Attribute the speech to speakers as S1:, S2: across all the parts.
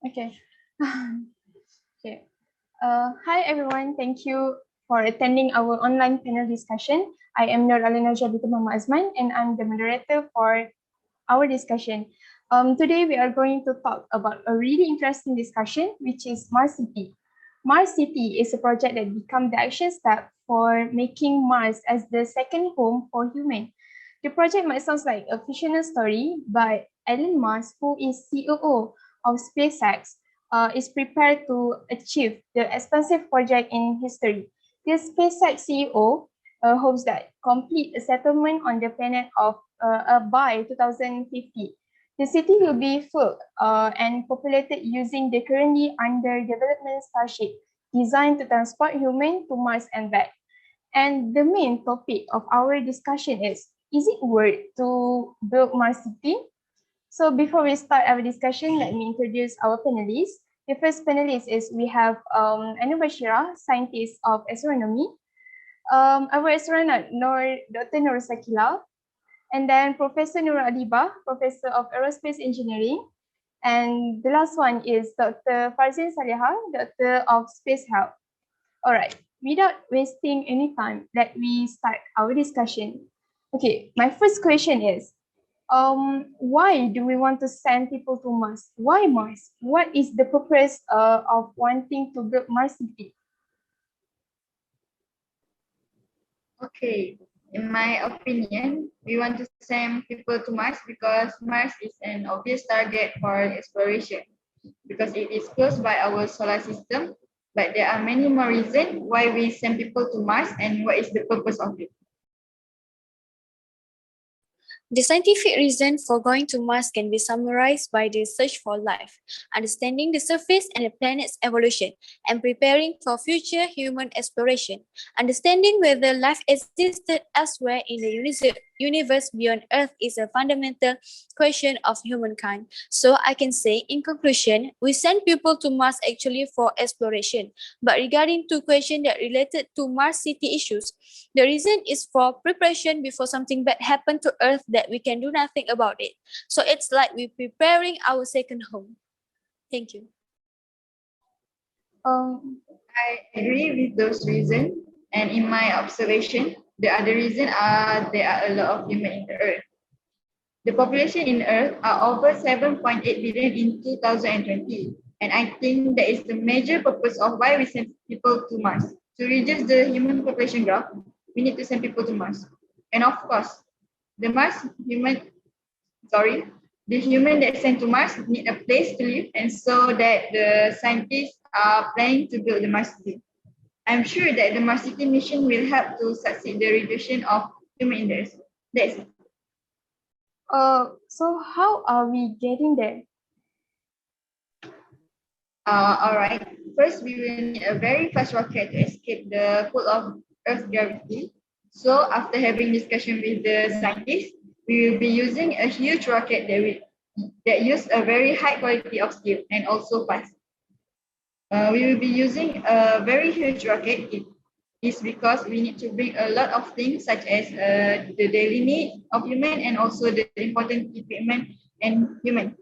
S1: Okay. Okay. Hi everyone. Thank you for attending our online panel discussion. I am Najwa Bt Azman and I'm the moderator for our discussion. Today we are going to talk about a really interesting discussion, which is Mars City. Mars City is a project that becomes the action step for making Mars as the second home for human. The project might sound like a fictional story, but Elon Musk, who is COO of SpaceX, is prepared to achieve the expensive project in history. The SpaceX CEO hopes that complete a settlement on the planet of by 2050. The city will be full and populated using the currently under development Starship, designed to transport humans to Mars and back. And the main topic of our discussion is it worth to build Mars City? So before we start our discussion, let me introduce our panelists. The first panelist is we have Ainnurbasyirah, scientist of astronomy. Our astronaut, Dr. Norsakela, and then Professor Nurul Adibah, Professor of Aerospace Engineering. And the last one is Dr. Fazreen Saleha, Doctor of Space Health. All right, without wasting any time, let me start our discussion. Okay, my first question is, why do we want to send people to Mars? Why Mars? What is the purpose of wanting to build Mars City?
S2: Okay, in my opinion, we want to send people to Mars because Mars is an obvious target for exploration because it is close by our solar system. But there are many more reasons why we send people to Mars and what is the purpose of it.
S3: The scientific reason for going to Mars can be summarized by the search for life, understanding the surface and the planet's evolution, and preparing for future human exploration. Understanding whether life existed elsewhere in the universe beyond Earth is a fundamental question of humankind. So I can say, in conclusion, we send people to Mars actually for exploration. But regarding two questions that related to Mars City issues, the reason is for preparation before something bad happened to Earth that we can do nothing about it. So it's like we're preparing our second home. Thank you.
S2: I agree with those reasons. And in my observation, the other reason are there are a lot of humans in the Earth. The population in Earth are over 7.8 billion in 2020. And I think that is the major purpose of why we send people to Mars. To reduce the human population graph, we need to send people to Mars. And of course, the human that sent to Mars need a place to live, and so that the scientists are planning to build the Mars City. I'm sure that the Mars City mission will help to succeed the reduction of human in the Earth. That's it.
S1: So how are we getting there?
S2: All right. First, we will need a very fast rocket to escape the pull of Earth's gravity. So after having discussion with the scientists, we will be using a huge rocket that use a very high quality of steel and also fast. We will be using a very huge rocket. It is because we need to bring a lot of things such as the daily need of human and also the important equipment and human.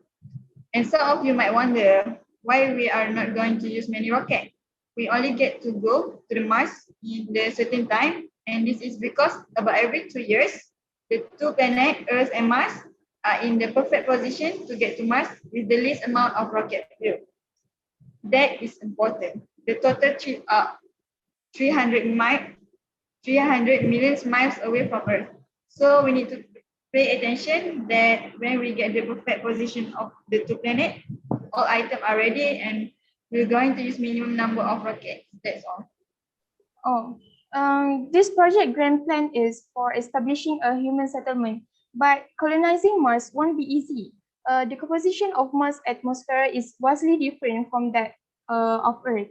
S2: And some of you might wonder why we are not going to use many rockets. We only get to go to the Mars in the certain time, and this is because about every 2 years, the two planets, Earth and Mars, are in the perfect position to get to Mars with the least amount of rocket fuel. That is important. The total trip are 300 million miles away from Earth. So we need to pay attention that when we get the perfect position of the two planets, all items are ready and we're going to use minimum number of rockets. That's all.
S1: This project grand plan is for establishing a human settlement, but colonizing Mars won't be easy. The composition of Mars' atmosphere is vastly different from that of Earth.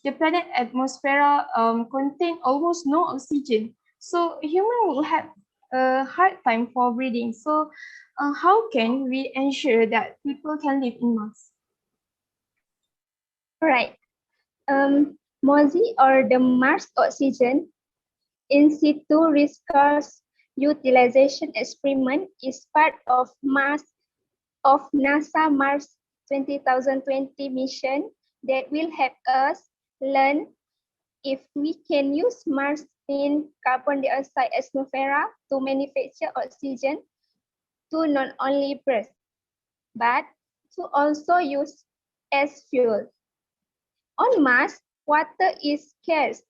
S1: The planet atmosphere contains almost no oxygen, so humans will have a hard time for breathing. So how can we ensure that people can live in Mars?
S4: Right. MOSI, or the Mars Oxygen in situ resource utilization experiment, is part of NASA Mars 2020 mission that will help us learn if we can use Mars in carbon dioxide atmosphere to manufacture oxygen to not only breathe, but to also use as fuel. On Mars, water is scarce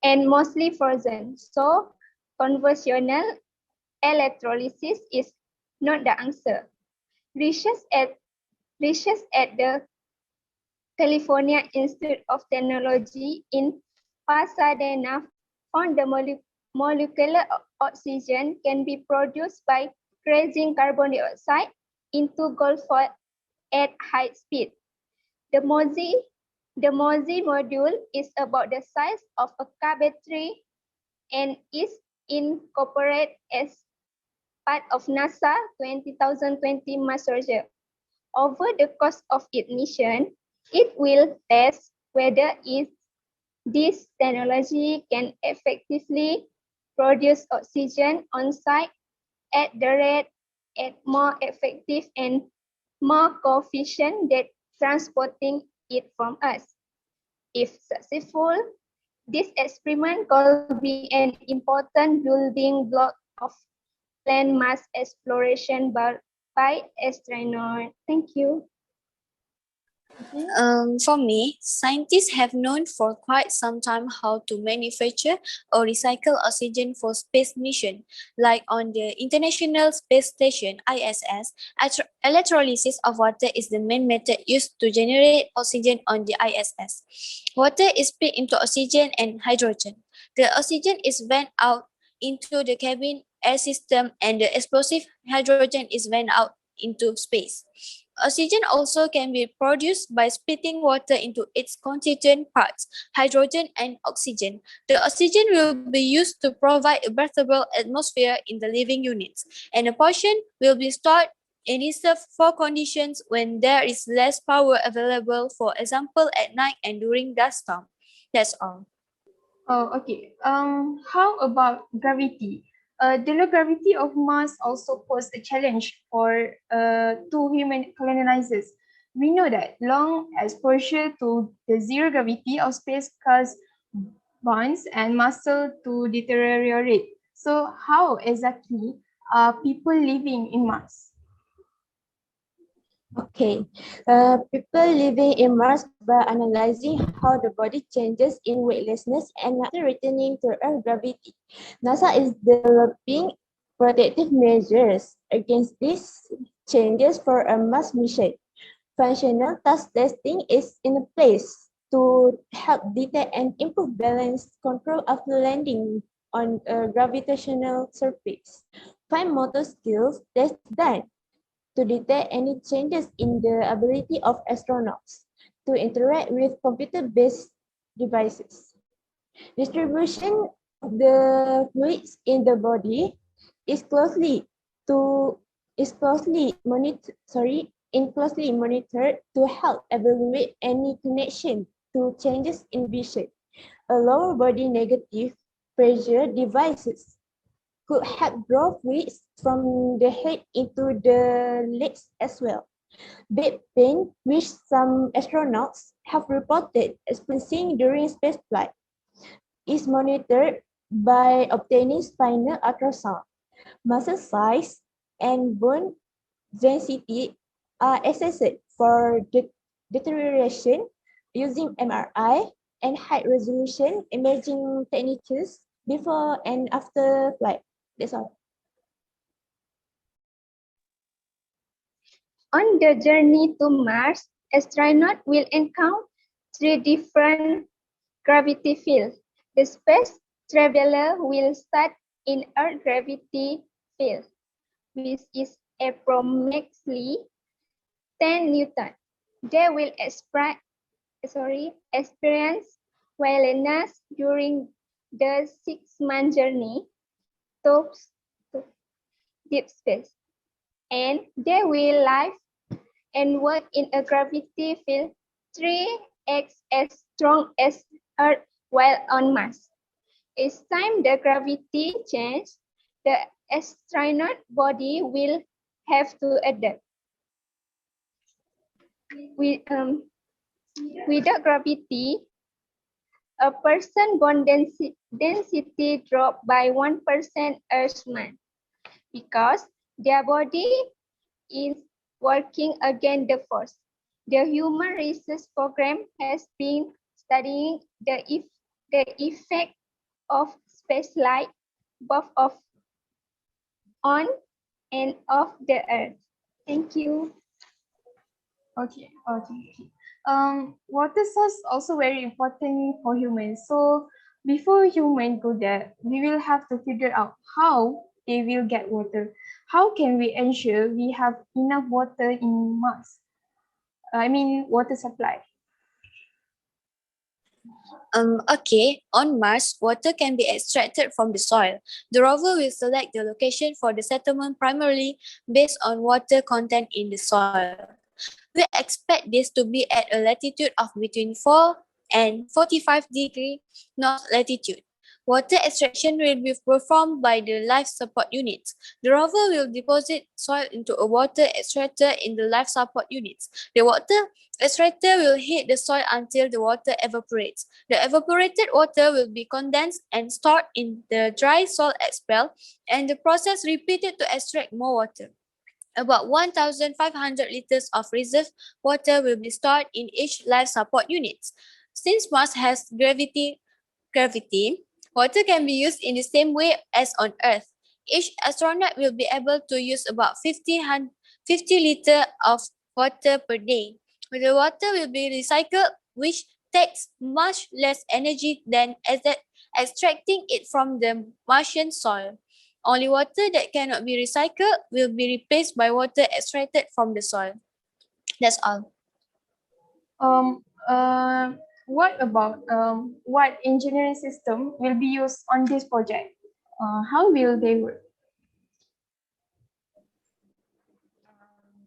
S4: and mostly frozen, so conventional electrolysis is not the answer. Research at the California Institute of Technology in Pasadena found the molecular oxygen can be produced by crashing carbon dioxide into goldfoil at high speed. The MOSI module is about the size of a car battery and is incorporated as part of NASA 2020 Mars rover. Over the course of its mission, it will test whether this technology can effectively produce oxygen on site at the rate at more effective and more coefficient than transporting it from us. If successful, this experiment could be an important building block of planned Mars exploration by astronaut. Thank you.
S3: For me, scientists have known for quite some time how to manufacture or recycle oxygen for space mission. Like on the International Space Station (ISS), electrolysis of water is the main method used to generate oxygen on the ISS. Water is split into oxygen and hydrogen. The oxygen is vented out into the cabin air system, and the explosive hydrogen is vented out into space. Oxygen also can be produced by splitting water into its constituent parts, hydrogen and oxygen. The oxygen will be used to provide a breathable atmosphere in the living units, and a portion will be stored in reserve for conditions when there is less power available, for example at night and during dust storm. That's all.
S1: Oh, okay. How about gravity? The low gravity of Mars also poses a challenge for two human colonizers. We know that long exposure to the zero gravity of space causes bones and muscle to deteriorate. So how exactly are people living in Mars?
S5: Okay, people living in Mars by analyzing how the body changes in weightlessness and after returning to Earth gravity. NASA is developing protective measures against these changes for a Mars mission. Functional task testing is in place to help detect and improve balance control after landing on a gravitational surface. Fine motor skills test done to detect any changes in the ability of astronauts to interact with computer-based devices. Distribution of the fluids in the body is closely monitored to help evaluate any connection to changes in vision. A lower body negative pressure devices could help draw fluids from the head into the legs as well. Back pain, which some astronauts have reported experiencing during spaceflight, is monitored by obtaining spinal ultrasound. Muscle size and bone density are assessed for deterioration using MRI and high-resolution imaging techniques before and after flight. That's all.
S4: On the journey to Mars, astronauts will encounter three different gravity fields. The space traveler will start in Earth gravity field, which is approximately 10 Newton. They will experience wilderness during the 6-month journey to deep space, and they will live and work in a gravity field 3x as strong as Earth while on Mars. Each time the gravity changes, the astronaut body will have to adapt. with, without gravity, a person bone density drop by 1% each month because their body is working against the force. The Human Research Program has been studying the effect of spaceflight both on and off the Earth. Thank you.
S1: Okay. Water source also very important for humans. So before humans go there, we will have to figure out how they will get water. How can we ensure we have enough water in Mars? I mean, water supply.
S3: Okay, on Mars, water can be extracted from the soil. The rover will select the location for the settlement primarily based on water content in the soil. We expect this to be at a latitude of between 4 and 45 degrees north latitude. Water extraction will be performed by the life support units. The rover will deposit soil into a water extractor in the life support units. The water extractor will heat the soil until the water evaporates. The evaporated water will be condensed and stored in the dry soil expel, and the process repeated to extract more water. About 1,500 liters of reserve water will be stored in each life support unit. Since Mars has gravity, water can be used in the same way as on Earth. Each astronaut will be able to use about 50 liters of water per day. The water will be recycled, which takes much less energy than extracting it from the Martian soil. Only water that cannot be recycled will be replaced by water extracted from the soil. That's all.
S1: Um, uh, what about what engineering system will be used on this project? How will they work?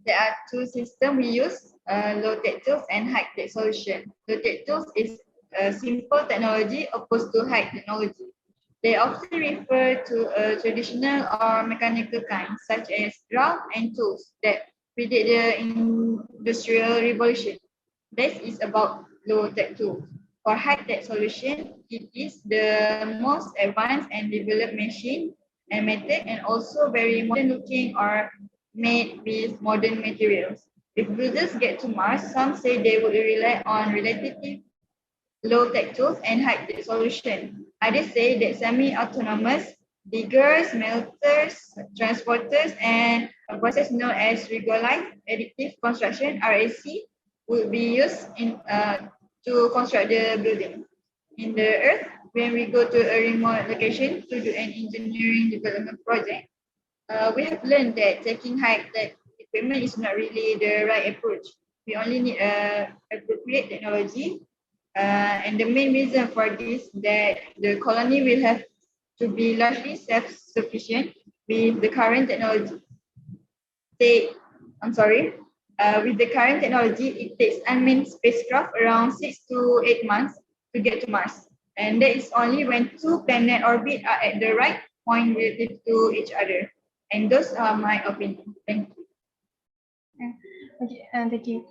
S2: There are two systems we use, low-tech tools and high-tech solution. Low-tech tools is a simple technology opposed to high technology. They often refer to a traditional or mechanical kind, such as drum and tools that predate the industrial revolution. This is about low-tech tools. For high-tech solution, it is the most advanced and developed machine and method, and also very modern-looking or made with modern materials. If users get to Mars, some say they would rely on relatively low-tech tools and high-tech solution. Others say that semi-autonomous diggers, melters, transporters, and a process known as regolith additive construction (RAC) would be used to construct the building. In the Earth, when we go to a remote location to do an engineering development project, we have learned that taking high-tech equipment is not really the right approach. We only need appropriate technology, and the main reason for this that the colony will have to be largely self-sufficient with the current technology. With the current technology, it takes unmanned spacecraft around 6 to 8 months to get to Mars, and that is only when two planets orbit are at the right point relative to each other. And those are my opinion. Thank you.
S1: Okay, thank you.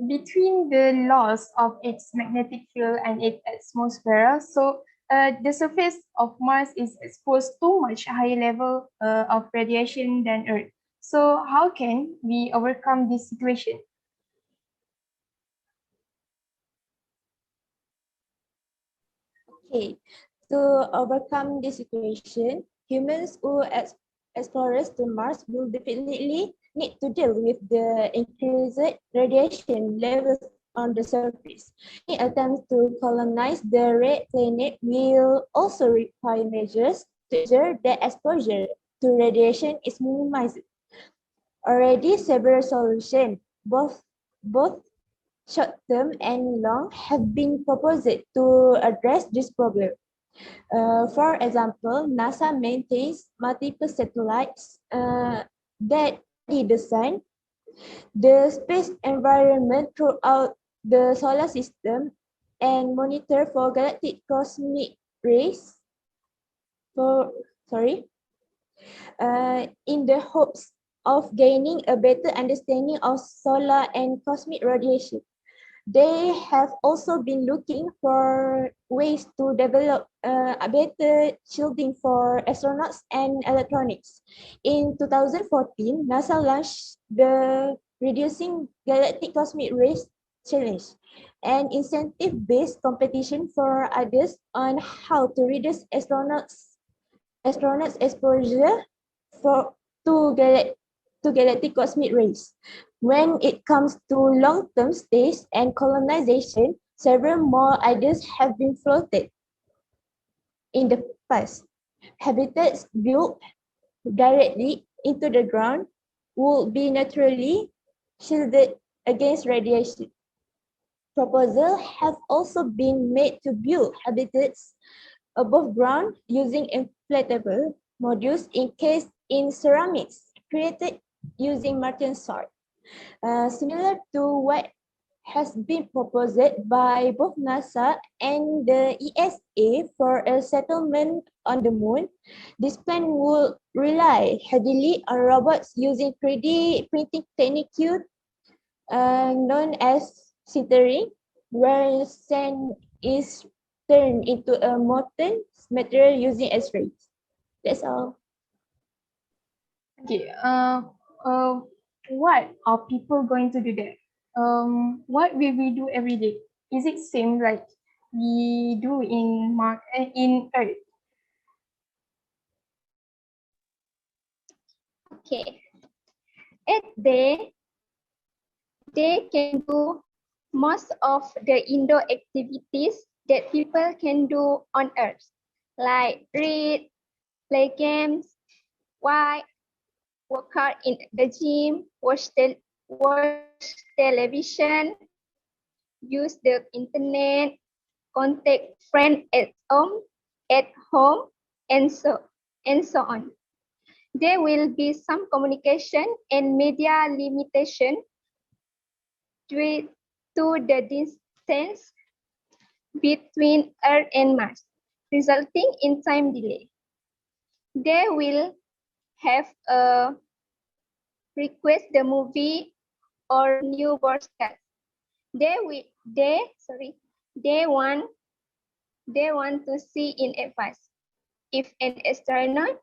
S1: Between the loss of its magnetic field and its atmosphere, so the surface of Mars is exposed to much higher level of radiation than Earth. So how can we overcome this situation?
S5: Okay, to overcome this situation, humans who explorers to Mars will definitely need to deal with the increased radiation levels on the surface. Any attempt to colonize the red planet will also require measures to ensure that exposure to radiation is minimized. Already several solutions, both short-term and long, have been proposed to address this problem. For example, NASA maintains multiple satellites that study the sun, the space environment throughout the solar system, and monitor for galactic cosmic rays. In the hopes of gaining a better understanding of solar and cosmic radiation. They have also been looking for ways to develop a better shielding for astronauts and electronics. In 2014, NASA launched the Reducing Galactic Cosmic Rays Challenge, an incentive-based competition for others on how to reduce astronauts exposure to galactic cosmic rays. When it comes to long-term stays and colonization, several more ideas have been floated. In the past, habitats built directly into the ground would be naturally shielded against radiation. Proposals have also been made to build habitats above ground using inflatable modules encased in ceramics created using Martian soil. Similar to what has been proposed by both NASA and the ESA for a settlement on the moon, this plan will rely heavily on robots using 3D printing technique known as sintering, where sand is turned into a molten material using X-rays. That's all.
S1: Okay. What are people going to do there? What will we do every day? Is it same like we do in Earth?
S4: Okay. They can do most of the indoor activities that people can do on Earth, like read, play games, work out in the gym, watch television, use the internet, contact friends at home, and so on. There will be some communication and media limitation due to the distance between Earth and Mars, resulting in time delay. They will have a request the movie or new broadcast. They want to see in advance. If an astronaut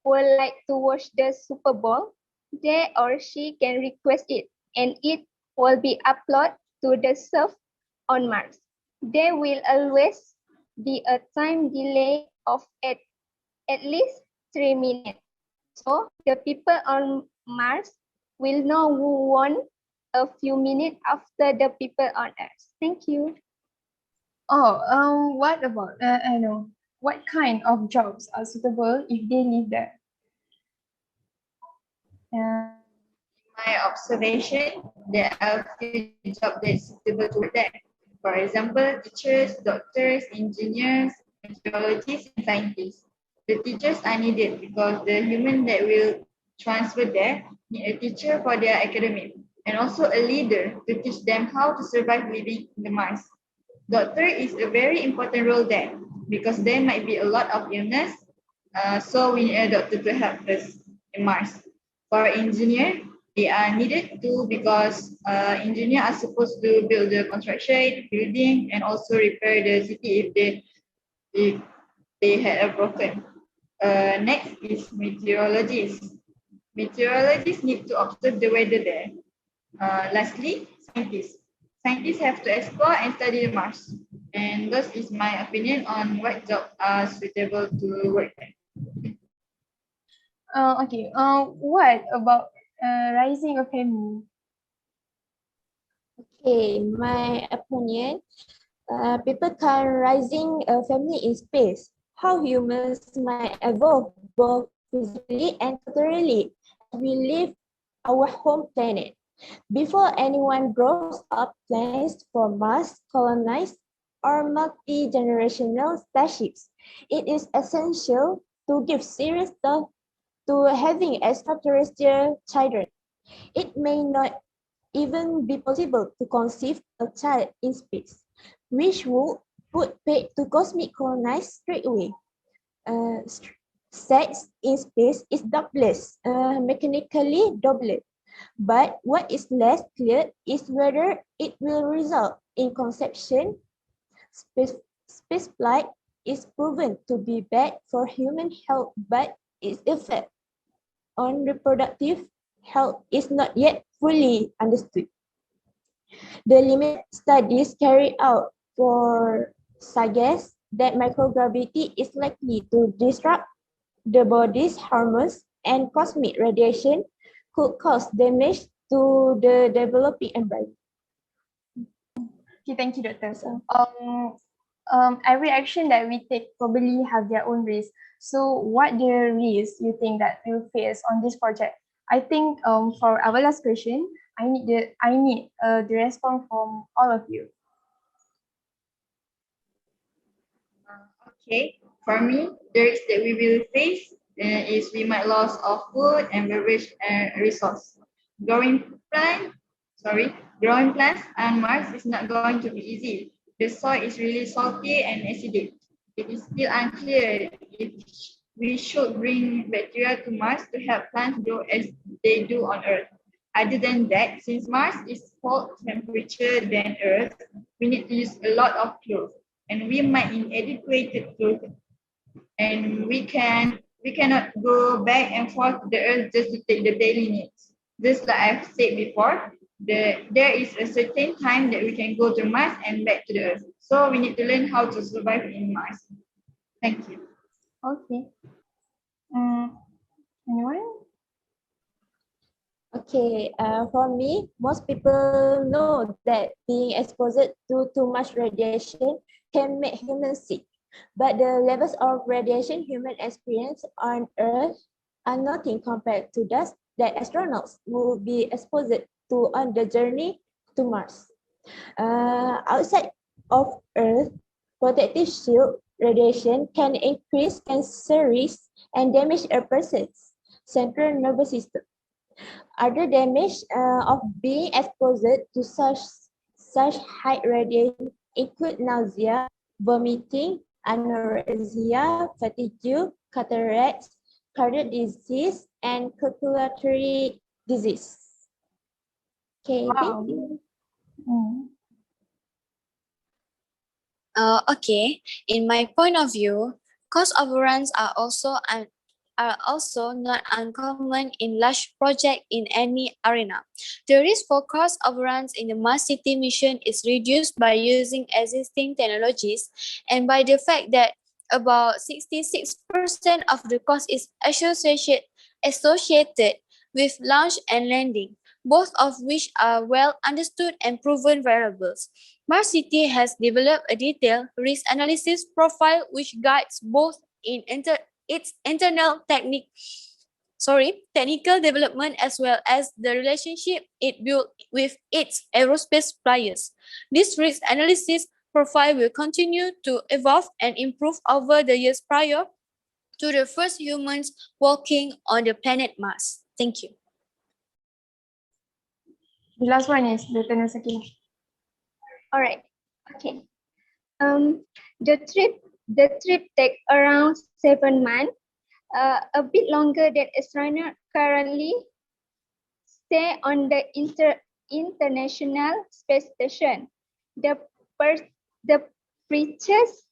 S4: would like to watch the Super Bowl, they or she can request it, and it will be uploaded to the server on Mars. There will always be a time delay of at least 3 minutes. So the people on Mars will know who won a few minutes after the people on Earth. Thank you.
S1: What about what kind of jobs are suitable if they live there?
S2: My observation, there are few jobs that is suitable to work there. For example, teachers, doctors, engineers, meteorologists, and scientists. The teachers are needed because the human that will transfer there need a teacher for their academic and also a leader to teach them how to survive living in the Mars. Doctor is a very important role there because there might be a lot of illness, so we need a doctor to help us in Mars. For engineer, they are needed too because engineers are supposed to build the construction, building, and also repair the city if they had a broken. Next is meteorologists. Meteorologists need to observe the weather there. Lastly, scientists. Scientists have to explore and study the Mars. And this is my opinion on what jobs are suitable to work there.
S1: Okay. What about raising a family?
S5: Okay, my opinion. People can raising a family in space. How humans might evolve both physically and culturally as we leave our home planet. Before anyone grows up plans for Mars colonized or multi-generational spaceships, it is essential to give serious thought to having extraterrestrial children. It may not even be possible to conceive a child in space, which would put paid to cosmic colonize straight away. sex in space is doubless, mechanically doubled. But what is less clear is whether it will result in conception. Spaceflight is proven to be bad for human health, but its effect on reproductive health is not yet fully understood. The limited studies carried out for suggest that microgravity is likely to disrupt the body's hormones, and cosmic radiation could cause damage to the developing embryo.
S1: Okay, thank you, Doctor. So, every action that we take probably have their own risk. So, what the risks you think that we'll face on this project? I think for our last question, I need the response from all of you.
S2: Okay, for me, the risk that we will face is we might lose of food and beverage resource. Growing plant, growing plants on Mars is not going to be easy. The soil is really salty and acidic. It is still unclear if we should bring bacteria to Mars to help plants grow as they do on Earth. Other than that, since Mars is cold temperature than Earth, we need to use a lot of clothes, and we might inadequate clothing. And we cannot go back and forth to the Earth just to take the daily needs. Just like I've said before, there is a certain time that we can go to Mars and back to the Earth. So we need to learn how to survive in Mars. Thank you.
S1: Okay. Anyone?
S5: Okay, for me, most people know that being exposed to too much radiation can make humans sick. But the levels of radiation human experience on Earth are nothing compared to those that astronauts will be exposed to on the journey to Mars. Outside of Earth, protective shield radiation can increase cancer risk and damage a person's central nervous system. Other damage of being exposed to such high radiation include nausea, vomiting, anorexia, fatigue, cataracts, cardiac disease, and circulatory disease. Okay,
S1: Wow.
S5: thank you.
S3: Okay, in my point of view, cost overruns are also not uncommon in large projects in any arena. The risk for cost overruns in the Mars City mission is reduced by using existing technologies and by the fact that about 66% of the cost is associated with launch and landing, both of which are well understood and proven variables. Mars City has developed a detailed risk analysis profile which guides both in its internal technical development as well as the relationship it built with its aerospace suppliers. This risk analysis profile will continue to evolve and improve over the years prior to the first humans walking on the planet Mars. Thank you.
S1: The last one is Dr. Norsakela.
S4: All right. Okay. The trip take around 7 months, a bit longer than astronauts currently stay on the International Space Station. The precise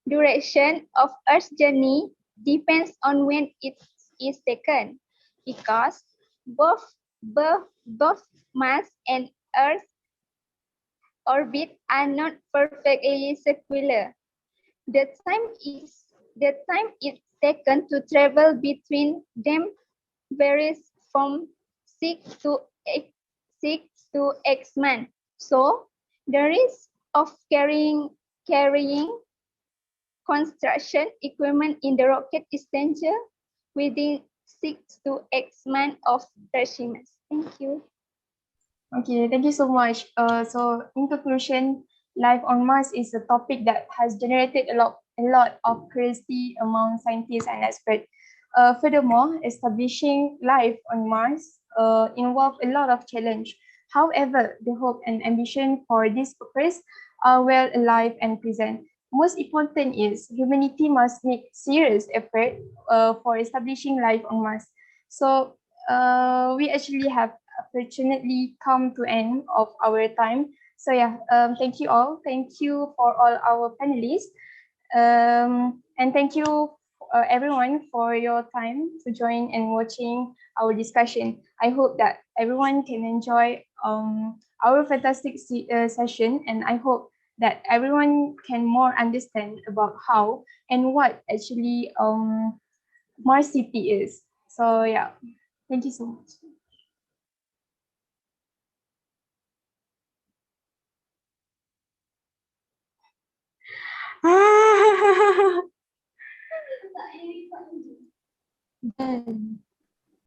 S4: duration of Earth's journey depends on when it is taken, because both Mars and Earth orbit are not perfectly circular. The time it's taken to travel between them varies from 6 to 8 months. So the risk of carrying construction equipment in the rocket is danger within 6 to 8 months of launch. Thank you.
S1: Okay, thank you so much. So in conclusion, life on Mars is a topic that has generated a lot of curiosity among scientists and experts. Furthermore, establishing life on Mars involves a lot of challenge. However, the hope and ambition for this purpose are well alive and present. most important is humanity must make serious effort for establishing life on Mars. So we actually have fortunately come to end of our time. So yeah, thank you all. Thank you for all our panelists. And thank you everyone for your time to join and watching our discussion. I hope that everyone can enjoy our fantastic session, and I hope that everyone can more understand about how and what actually Mars City is. So yeah, thank you so much.
S5: Done.